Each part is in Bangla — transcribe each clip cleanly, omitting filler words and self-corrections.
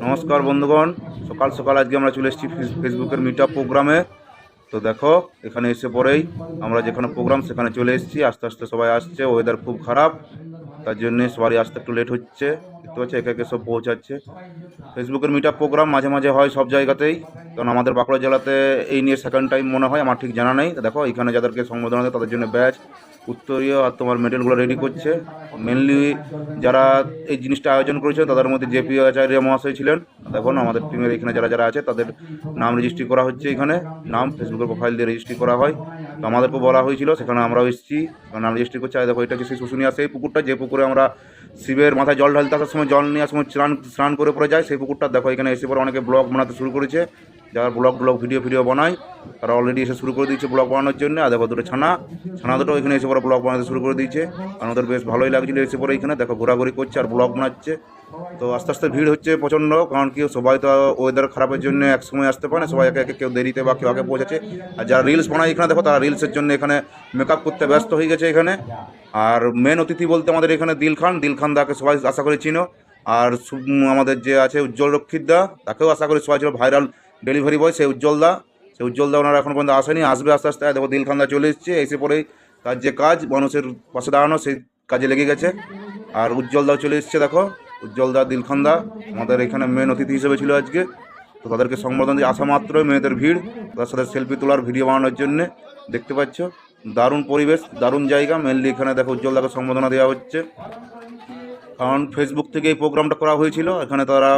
নমস্কার বন্ধুগণ, সকাল সকাল আজকে আমরা চলে এসেছি ফেসবুকের মিটআপ প্রোগ্রামে। তো দেখো এখানে এসে পরেই আমরা যেখানে প্রোগ্রাম সেখানে চলে এসেছি। আস্তে আস্তে সবাই আসছে, ওয়েদার খুব খারাপ, তার জন্যে সবারই আসতে একটু লেট হচ্ছে। দেখতে পাচ্ছি একে একে সব পৌঁছাচ্ছে। ফেসবুকের মিটআপ প্রোগ্রাম মাঝে মাঝে হয় সব জায়গাতেই, কারণ আমাদের বাঁকুড়া জেলাতে এই নিয়ে সেকেন্ড টাইম মনে হয়, আমার ঠিক জানা নেই। দেখো এখানে যাদেরকে সংবর্ধনা দেয় তাদের জন্য ব্যাচ, উত্তরীয় আর তোমার মেডেলগুলো রেডি করছে। মেনলি যারা এই জিনিসটা আয়োজন করেছে তাদের মধ্যে জেপি আচার্য মহাশয় ছিলেন। দেখুন আমাদের টিমের এখানে যারা যারা আছে তাদের নাম রেজিস্ট্রি করা হচ্ছে। এখানে নাম ফেসবুকের প্রোফাইল দিয়ে রেজিস্ট্রি করা হয়। তো আমাদেরকেও বলা হয়েছিল, সেখানে আমরাও এসেছি, নাম রেজিস্ট্রি করছে। আর দেখো এটা হচ্ছে সেই শুশুনিয়া সেই পুকুরটা, যে পুকুরে আমরা শিবের মাথায় জল ঢালতে আসার সময় জল নেওয়ার সময় স্নান করে পরে যায়, সেই পুকুরটা। দেখো এখানে এসে পরে অনেকে ব্লগ বানাতে শুরু করেছে, যারা ব্লগ ভিডিও বানায় তারা অলরেডি এসে শুরু করে দিয়েছে ব্লগ বানানোর জন্য। আর দেখো দুটো ছানা দুটো এখানে এসে পরে ব্লগ বানাতে শুরু করে দিয়েছে। আর ওদের বেশ ভালোই লাগছিলো এসে পরে এখানে দেখো ঘোরাঘুরি করছে আর ব্লগ বানাচ্ছে। তো আস্তে আস্তে ভিড় হচ্ছে প্রচণ্ড, কারণ কি সবাই তো ওয়েদার খারাপের জন্য এক সময় আসতে পারে না, সবাই একে একে কেউ দেরিতে বা কেউ আগে পৌঁছেছে। আর যারা রিলস বানায় এখানে দেখো, তারা রিলসের জন্য এখানে মেকআপ করতে ব্যস্ত হয়ে গেছে এখানে। আর মেন অতিথি বলতে আমাদের এখানে দিল খান দাকে সবাই আশা করে চিনো। আর আমাদের যে আছে উজ্জ্বল রক্ষিত দা, তাকেও আশা করি সবাই ছিল, ভাইরাল ডেলিভারি বয় সেই উজ্জ্বল দা ওনারা এখন পর্যন্ত আসেনি, আসবে আস্তে আস্তে। দেখো দিল খান দা চলে এসেছে, এসে পরেই তার যে কাজ মানুষের পাশে দাঁড়ানো সেই কাজে লেগে গেছে। আর উজ্জ্বল দাও চলে এসেছে, দেখো উজ্জ্বল দা দিল খান দা আমাদের এখানে মেন অতিথি হিসেবে ছিল আজকে। তো তাদেরকে সংবর্ধনা দিয়ে আসা মাত্রই মেয়েদের ভিড়, তার সাথে সেলফি তোলার ভিডিও বানানোর জন্যে। দেখতে পাচ্ছ দারুণ পরিবেশ, দারুণ জায়গা। মেনলি এখানে দেখো উজ্জ্বল দাকে সংবর্ধনা দেওয়া হচ্ছে, কারণ ফেসবুক থেকে এই প্রোগ্রামটা করা হয়েছিল। এখানে তারা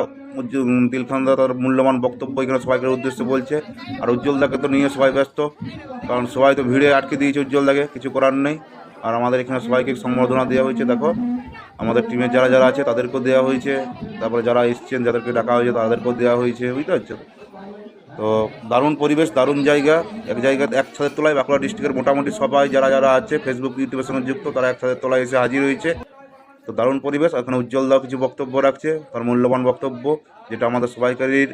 দিল খান দা তার মূল্যবান বক্তব্য এখানে সবাইকে উদ্দেশ্যে বলছে। আর উজ্জ্বল দাকে তো নিয়ে সবাই ব্যস্ত, কারণ সবাই তো ভিড়ে আটকে দিয়েছে উজ্জ্বল দাকে, কিছু করার নেই। আর আমাদের এখানে সবাইকে সংবর্ধনা দেওয়া হয়েছে। দেখো আমাদের টিমের যারা যারা আছে তাদেরকেও দেওয়া হয়েছে, তারপরে যারা এসছেন যাদেরকে ডাকা হয়েছে তাদেরকেও দেওয়া হয়েছে, বুঝতে পারছো। তো দারুণ পরিবেশ, দারুণ জায়গা। এক জায়গাতে একসাথে তোলায় বাঁকুড়া ডিস্ট্রিক্টের মোটামুটি সবাই যারা যারা আছে ফেসবুক ইউটিউবের সঙ্গে যুক্ত, তারা একসাথে তোলায় এসে হাজির হয়েছে। তো দারুণ পরিবেশ। এখানে উজ্জ্বল দাও কিছু বক্তব্য রাখছে, তার মূল্যবান বক্তব্য, যেটা আমাদের সবাইকারীর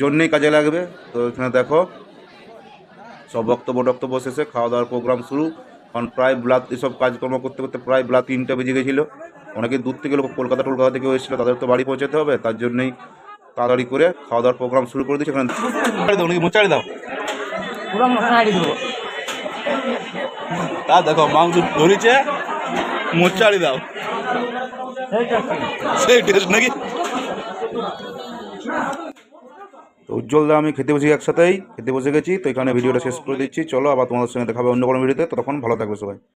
জন্যেই কাজে লাগবে। তো এখানে দেখো সব বক্তব্য শেষে খাওয়া দাওয়ার প্রোগ্রাম শুরু, কারণ প্রায় এসব কাজকর্ম করতে করতে প্রায় 3টা বেজে গেছিলো। অনেকে দূর থেকে লোক কলকাতা থেকেও এসেছিলো, তাদের তো বাড়ি পৌঁছাতে হবে, তার জন্যই তাড়াতাড়ি করে খাওয়া দাওয়ার প্রোগ্রাম শুরু করে দিয়েছে। এখানে মোচাড়ি দাও, তা দেখো মাংস ধরেছে, মোচাড়ি দাও, সেই টেস্ট নাকি। তো উজ্জ্বল দা আমি খেতে বসে গেছি। তো এখানে ভিডিওটা শেষ করে দিচ্ছি। চলো আবার তোমাদের সঙ্গে দেখা হবে অন্য কোনো ভিডিওতে। ততক্ষণ ভালো থাকবে সবাই।